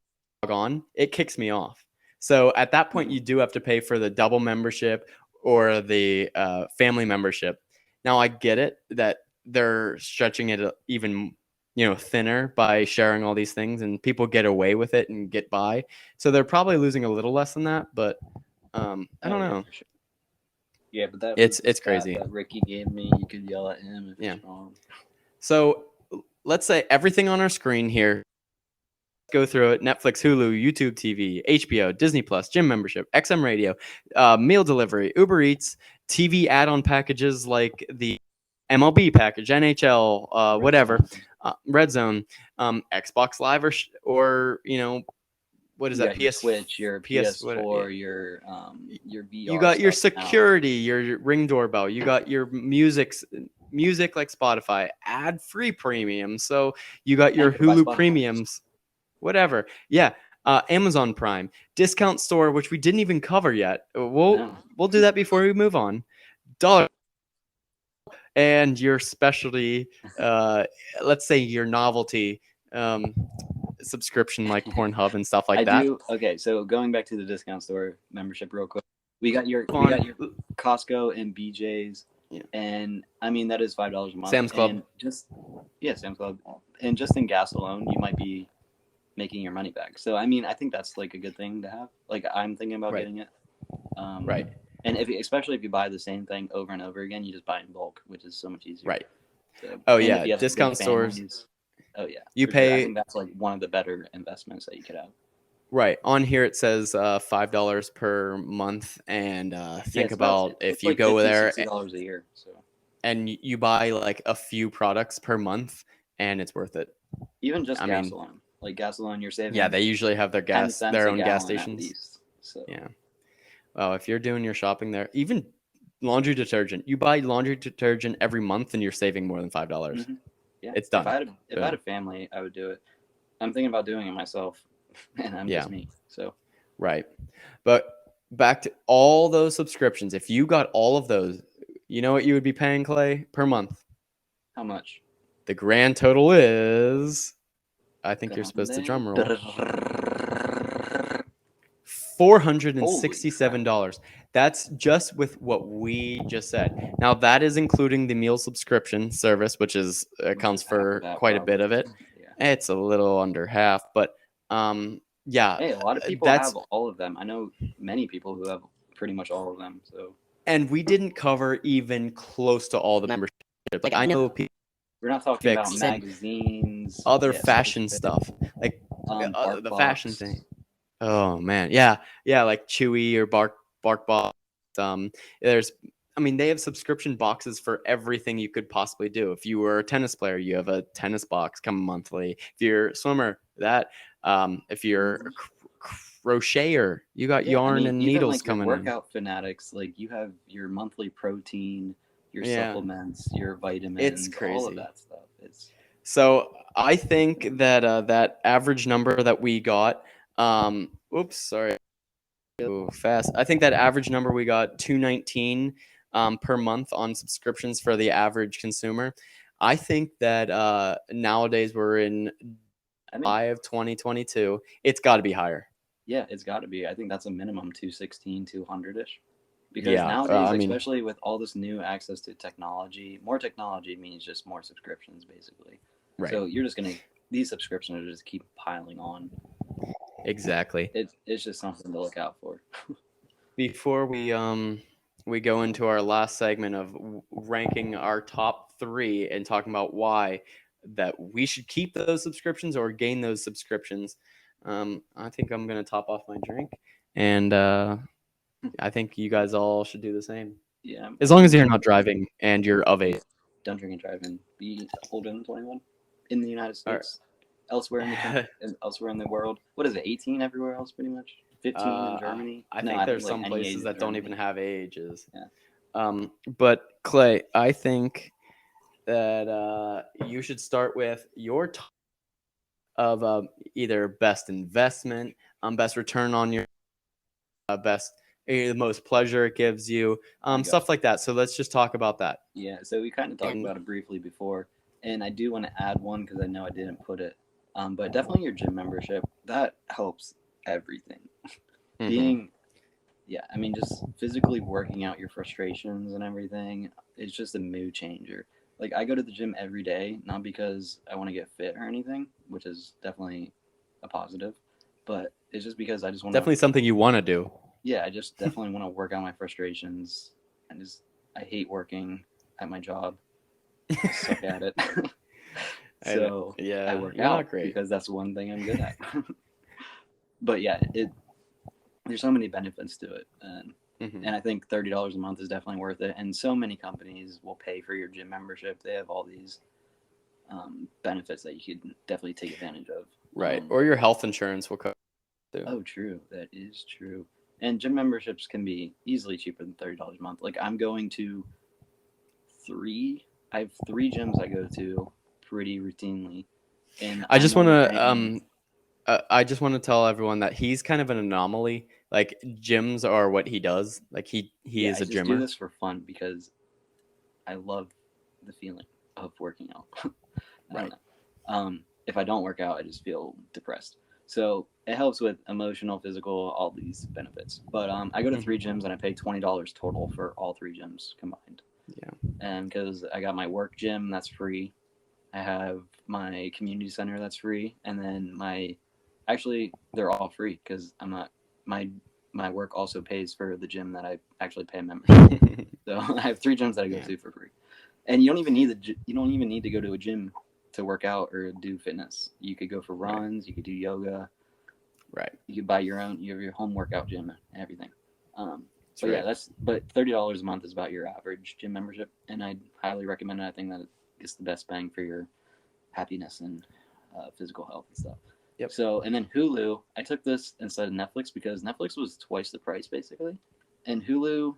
log on, it kicks me off. So at that point, you do have to pay for the double membership or the family membership. Now, I get it that they're stretching it even thinner by sharing all these things, and people get away with it and get by. So they're probably losing a little less than that, but I don't yeah, know. for sure. Yeah, but that was It's the stat crazy. that Ricky gave me. You could yell at him if Yeah. it's wrong. So let's say everything on our screen here. Go through it: Netflix, Hulu, YouTube TV, HBO, Disney Plus, gym membership, XM Radio, meal delivery, Uber Eats, TV add-on packages like the MLB package, NHL, whatever, Red Zone, Xbox Live, or what is You that? got your Switch, your What? PS4, your You VR got your stuff now. security, your Ring doorbell. You got your music like Spotify, ad-free premium. So you got your And you can buy Hulu Spotify. premiums, whatever. Yeah. Amazon Prime, discount store, which we didn't even cover yet. We'll do that before we move on. Dollar and your specialty, let's say your novelty subscription like Pornhub and stuff like that. Okay, so going back to the discount store membership real quick, we got your Costco and BJ's, Yeah. and I mean that is $5 a month. Sam's Club. And Sam's Club, and just in gas alone, you might be making your money back. So I mean, I think that's like a good thing to have. Like I'm thinking about getting it. Right. And especially if you buy the same thing over and over again, you just buy in bulk, which is so much easier. Right. So, Oh and yeah, if you have discount big stores. families, oh yeah, You for sure. pay. I think that's like one of the better investments that you could have. Right. On here it says $5 per month, and think about if you like go there $60 a year. So and you buy like a few products per month, and it's worth it. even just gasoline, like gasoline, you're saving. Yeah, they usually have their own gas stations. At least, so yeah. Well, if you're doing your shopping there, even laundry detergent, you buy laundry detergent every month, and you're saving more than $5. Mm-hmm. Yeah, it's done. If I had a family, I would do it. I'm thinking about doing it myself, and I'm just me. So right, but back to all those subscriptions. If you got all of those, you know what you would be paying, Clay, per month? How much? The grand total is, I think you're supposed to drum roll. $467. That's just with what we just said. Now that is including the meal subscription service, which accounts for quite a bit of it. Yeah. It's a little under half, but yeah. Hey, a lot of people have all of them. I know many people who have pretty much all of them. So. And we didn't cover even close to all the membership. Like I know people. We're not talking about magazines, other fashion stuff, like the fashion thing. Oh man, yeah, like Chewy or BarkBox. They have subscription boxes for everything you could possibly do. If you were a tennis player, you have a tennis box come monthly. If you're a swimmer, that. If you're a crocheter, you got yarn and needles like coming in. Workout fanatics, like you have your monthly protein, your supplements, your vitamins. It's crazy. All of that stuff. So I think that that average number that we got. Oops, sorry. Go fast. I think that average number we got $219 per month on subscriptions for the average consumer. I think that nowadays we're in July of 2022. It's got to be higher. Yeah, it's got to be. I think that's a minimum 216, 200-ish. Because nowadays, especially with all this new access to technology, more technology means just more subscriptions, basically. Right. So you're just these subscriptions are just keep piling on. Exactly. It's just something to look out for. Before we go into our last segment of ranking our top 3 and talking about why that we should keep those subscriptions or gain those subscriptions, I think I'm going to top off my drink, and I think you guys all should do the same. Yeah. As long as you're not driving and you're of age. Don't drink and drive and be older than 21 in the United States. Elsewhere in the country, elsewhere in the world. What is it? 18 everywhere else, pretty much. 15 in Germany. I think there's some places that don't even have ages. Yeah. But Clay, I think that you should start with your top of either best investment, best return on your the most pleasure it gives you, stuff like that. So let's just talk about that. Yeah. So we kind of talked about it briefly before, and I do want to add one because I know I didn't put it. But definitely your gym membership, that helps everything. Mm-hmm. Just physically working out your frustrations and everything is just a mood changer. Like I go to the gym every day, not because I want to get fit or anything, which is definitely a positive, but it's just because I just want to. Definitely something you want to do. Yeah, I just definitely want to work out my frustrations. I hate working at my job. I suck at it. So I Yeah, work you're out not great. because that's one thing I'm good at. But yeah, there's so many benefits to it, Mhm. and I think $30 a month is definitely worth it. And so many companies will pay for your gym membership. They have all these benefits that you could definitely take advantage of. Right. Or your health insurance will cover too. Oh, true. That is true. And gym memberships can be easily cheaper than $30 a month. Like I'm going to three. I have three gyms I go to pretty routinely, and I I'm just want only to paying. I just want to tell everyone that he's kind of an anomaly. Like gyms are what he does. Like he Yeah, is I a just do gymmer. this for fun because I love the feeling of working out. I don't Right. know. If I don't work out, I just feel depressed. So it helps with emotional, physical, all these benefits. But I go to Mhm. three gyms and I pay $20 total for all three gyms combined. Yeah. And because I got my work gym, that's free. I have my community center, that's free, and then my actually they're all free because I'm not my my work also pays for the gym that I actually pay a membership for. So I have three gyms that I go Yeah. to for free, and you don't even need to go to a gym to work out or do fitness. You could go for Right. runs, you could do yoga, Right. you could buy your own. You have your home workout gym and everything. That's But yeah, right. but $30 a month is about your average gym membership, and I highly recommend it. I think that it gets the best bang for your happiness and physical health and stuff. Yep. So, and then Hulu, I took this instead of Netflix because Netflix was twice the price basically, and Hulu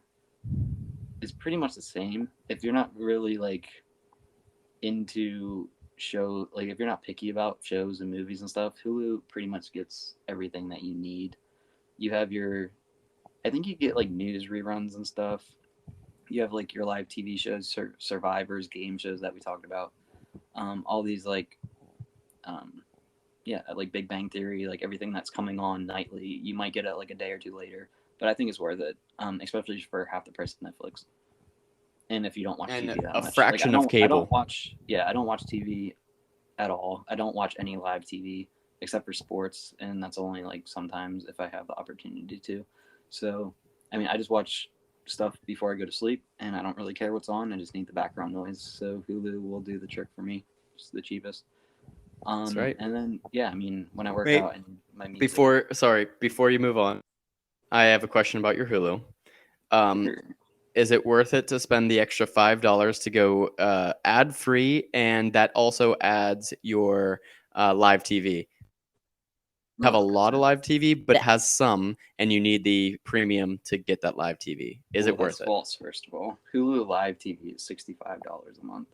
is pretty much the same. If you're not really like into like if you're not picky about shows and movies and stuff, Hulu pretty much gets everything that you need. You have your, I think you get like news reruns and stuff. You have like your live TV shows, Survivors, game shows that we talked about. All these like um, yeah, like Big Bang Theory, like everything that's coming on nightly, you might get it like a day or two later. But I think it's worth it, especially for half the price of Netflix. And if you don't watch And TV that a much, like fraction of cable. I don't watch TV at all. I don't watch any live TV except for sports, and that's only like sometimes if I have the opportunity to. So, I mean, I just watch stuff before I go to sleep, and I don't really care what's on. I just need the background noise. So Hulu will do the trick for me. It's the cheapest. That's right. And then yeah, I mean, when I work Wait, out and my music, before you move on, I have a question about your Hulu. Um, sure. is it worth it to spend the extra $5 to go ad free, and that also adds your live TV? No, Have a one hundred lot of percent. live TV, but it has some, and you need the premium to get that live TV. Is Well, it that's worth it? false. First of all, Hulu Live TV is $65 a month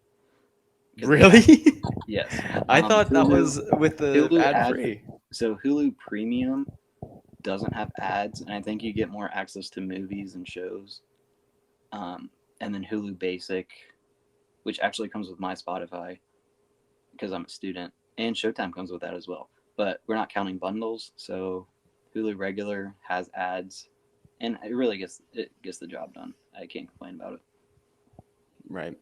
because they Really? add. Yes, I thought that Hulu was with the Hulu ad ad free. so Hulu Premium doesn't have ads, and I think you get more access to movies and shows. Um, and then Hulu Basic, which actually comes with my Spotify because I'm a student, and Showtime comes with that as well. But we're not counting bundles, so Hulu Regular has ads, and it gets the job done. I can't complain about it. Right.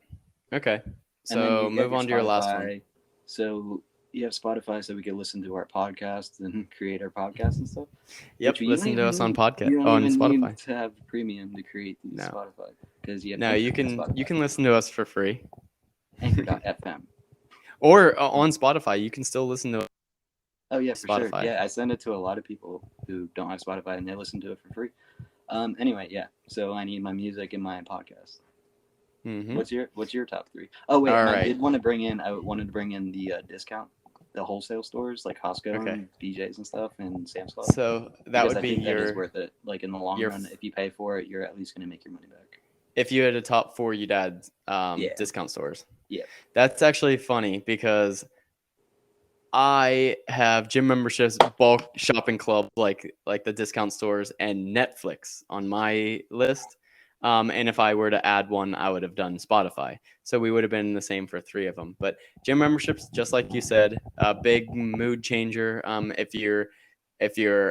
Okay. And then So you get move your on to your last one. Spotify. So you have Spotify, so we can listen to our podcasts and create our podcasts and stuff. Which Yep. Listen to us on podcast you don't on even need Spotify. to have premium to create these No. Spotify because you have No, Anchor and you Spotify. can listen to us for free. Anchor.fm. Or on Spotify, you can still listen to Oh yeah, for sure. Spotify. Yeah, I send it to a lot of people who don't have Spotify and they listen to it for free. Anyway, yeah. So I need my music and my podcast. Mm-hmm. What's your top three? Oh wait, All and right. I wanted to bring in the discount, the wholesale stores like Costco Okay. and BJ's and stuff and Sam's Club So that because would I be think that is worth it. Like in the long your run, if you pay for it, you're at least gonna make your money back. if you had a top four, you'd add Yeah, discount stores. yeah. That's actually funny because I have gym memberships, bulk shopping clubs like the discount stores, and Netflix on my list. And if I were to add one, I would have done Spotify. So we would have been the same for three of them. But gym memberships, just like you said, a big mood changer. If you're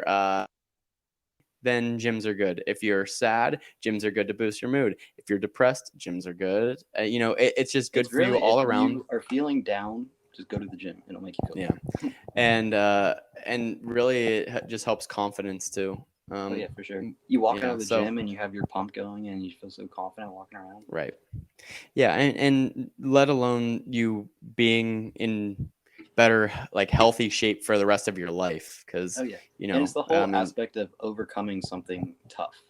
then gyms are good. If you're sad, gyms are good to boost your mood. If you're depressed, gyms are good. It's just good It's for you really, all if around. you are feeling down, just go to the gym. It'll make you feel Yeah. better. And really it just helps confidence too. Oh yeah, for sure. You walk out Yeah, of the so gym and you have your pump going and you feel so confident walking around. right. Yeah, and let alone you being in better, like, healthy shape for the rest of your life, because Oh yeah. And it's the I whole mean, aspect of overcoming something tough.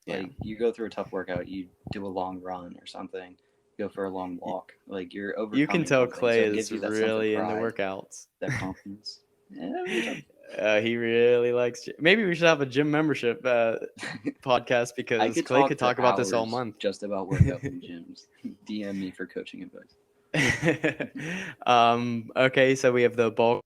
yeah, Like you go through a tough workout, you do a long run or something, go for a long y- walk. Like you're you can overcoming tell something, so Clay it is gives you that sense of really into pride, workouts. that confidence. Yeah, we talk- He really likes. Maybe we should have a gym membership podcast, I because could Clay talk could for talk about this all hours month. just about workouts and gyms. DM me for coaching advice. Okay, so we have the bulk.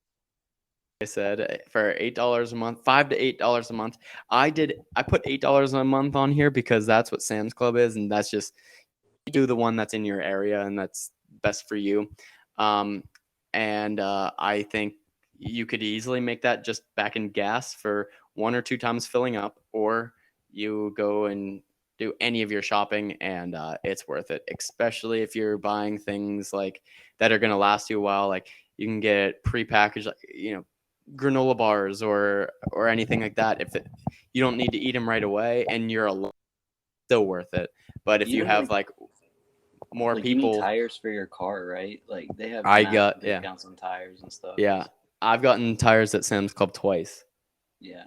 I said for $8 a month, $5 to $8 a month. I put $8 a month on here because that's what Sam's Club is, and that's just, you do the one that's in your area and that's best for you. Um, and I think you could easily make that just back in gas for 1 or 2 times filling up, or you go and do any of your shopping, and it's worth it, especially if you're buying things like that are going to last you a while. Like, you can get prepackaged, like, granola bars or anything like that. You don't need to eat them right away, and you're alone, still worth it. But if you Even have, like, more you need people, tires for your car, right? Like they have I massive got yeah discounts on tires and stuff. yeah I've gotten tires at Sam's Club twice. Yeah.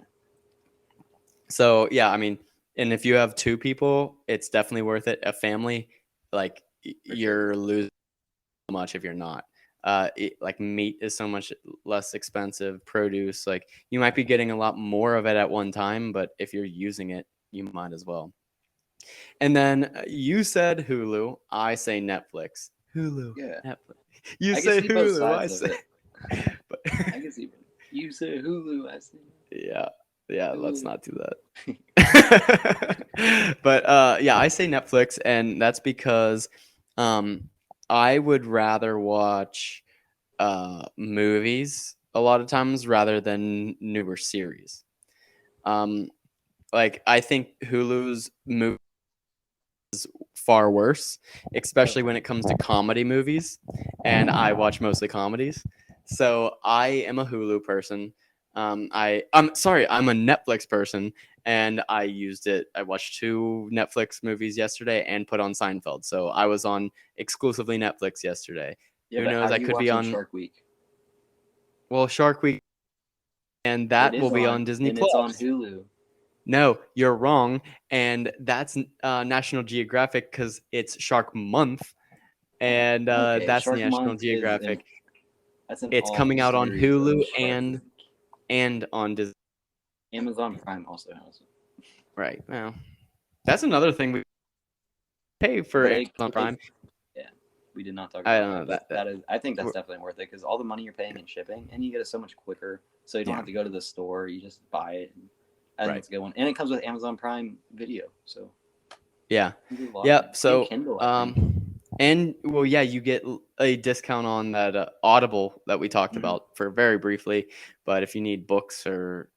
So yeah, I mean, and if you have 2 people, it's definitely worth it. A family, like, For sure. you're losing so much if you're not. Like, meat is so much less expensive. Produce, like, you might be getting a lot more of it at one time, but if you're using it, you might as well. And then you said Hulu, I say Netflix. Hulu, Yeah. Netflix. You I can say see both Hulu, I sides of say. it. But I can see you say Hulu, I say yeah, yeah, let's Hulu. not do that. But yeah, I say Netflix, and that's because I would rather watch movies a lot of times rather than newer series. Um, like, I think Hulu's movie far worse, especially when it comes to comedy movies, and I watch mostly comedies. So I am a Hulu person. I'm sorry, I'm a Netflix person, and I used it. I watched 2 Netflix movies yesterday and put on Seinfeld. So I was on exclusively Netflix yesterday. Yeah, Who but how knows? are I you could be watching on, Shark Week? well, Shark Week, and It that will is be on on, Disney and it's on Plus. Hulu. No, you're wrong, and that's National Geographic, because it's Shark Month, and Okay, that's Shark National Month is Geographic. that's an It's all coming out on series of Hulu Shark Week. and on Disney. Amazon Prime also has it, Right. Well, that's another thing we pay for but Amazon Prime. yeah, we did not talk I about don't know that, but that. that is, I think that's We're- definitely worth it because all the money you're paying in shipping, and you get it so much quicker, so you don't Yeah. have to go to the store. You just buy it. And I think Right. it's a good one, and it comes with Amazon Prime Video, so Yeah. there's a lot Yep. there. And So, Kindle, I think. and well, yeah, you get a discount on that Audible that we talked Mhm. about for very briefly. But if you need books or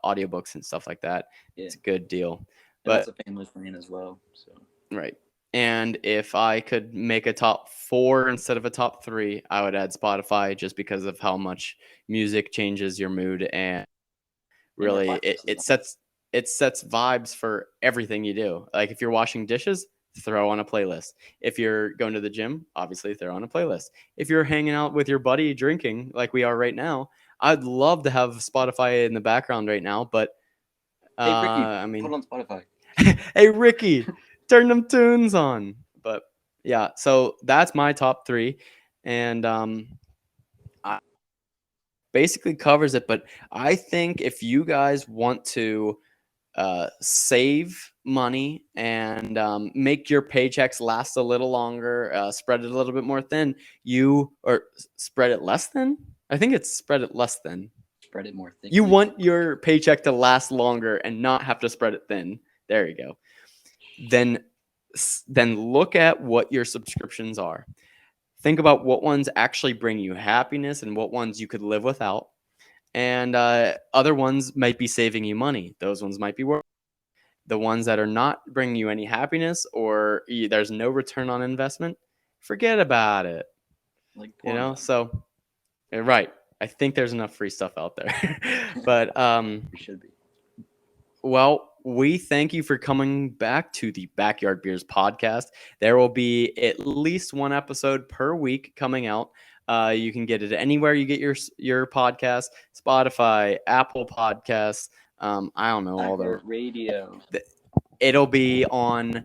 audiobooks and stuff like that, Yeah, it's a good deal. and But that's a family plan as well. So right. And if I could make a top 4 instead of a top 3, I would add Spotify, just because of how much music changes your mood, and and their really playlists is it sets vibes for everything you do. Like, if you're washing dishes, throw on a playlist. If you're going to the gym, obviously throw on a playlist. If you're hanging out with your buddy drinking like we are right now, I'd love to have Spotify in the background right now, but Hey Ricky, I put mean, on Spotify. hey Ricky, turn them tunes on. But yeah, so that's my top 3, and I basically covers it. But I think if you guys want to save money and make your paychecks last a little longer, spread it a little bit more thin, spread it less thin. I think it's spread it less thin. Spread it more thickly. You want your paycheck to last longer and not have to spread it thin. There you go. Then look at what your subscriptions are. Think about what ones actually bring you happiness and what ones you could live without. and other ones might be saving you money. Those ones might be worth. The ones that are not bringing you any happiness, or there's no return on investment, forget about it. Like You know, Pornhub. so right. I think there's enough free stuff out there. But It should be. well, we thank you for coming back to the Backyard Beers podcast. There will be at least one episode per week coming out. You can get it anywhere you get your podcast: Spotify, Apple Podcasts. I don't know all the. Radio. It'll be um,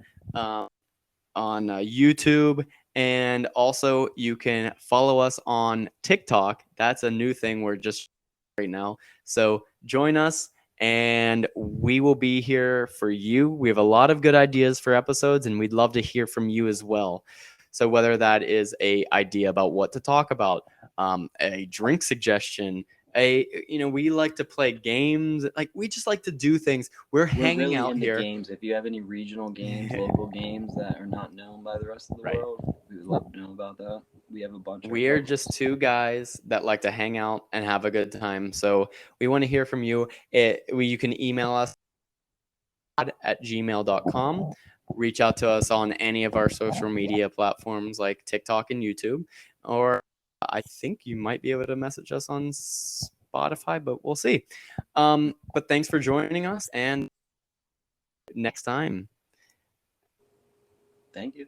on YouTube, and also you can follow us on TikTok. That's a new thing we're just right now. So join us, and we will be here for you. We have a lot of good ideas for episodes, and we'd love to hear from you as well. So whether that is a idea about what to talk about, a drink suggestion, we like to play games. Like, we just like to do things. We're hanging really out into here. games. If you have any regional games, local games that are not known by the rest of the Right. world, we would love to know about that. We have a bunch. We are just two guys that like to hang out and have a good time. So we want to hear from you. You can email us at gmail.com. Reach out to us on any of our social media platforms like TikTok and YouTube. Or I think you might be able to message us on Spotify, but we'll see. But thanks for joining us, and next time. Thank you.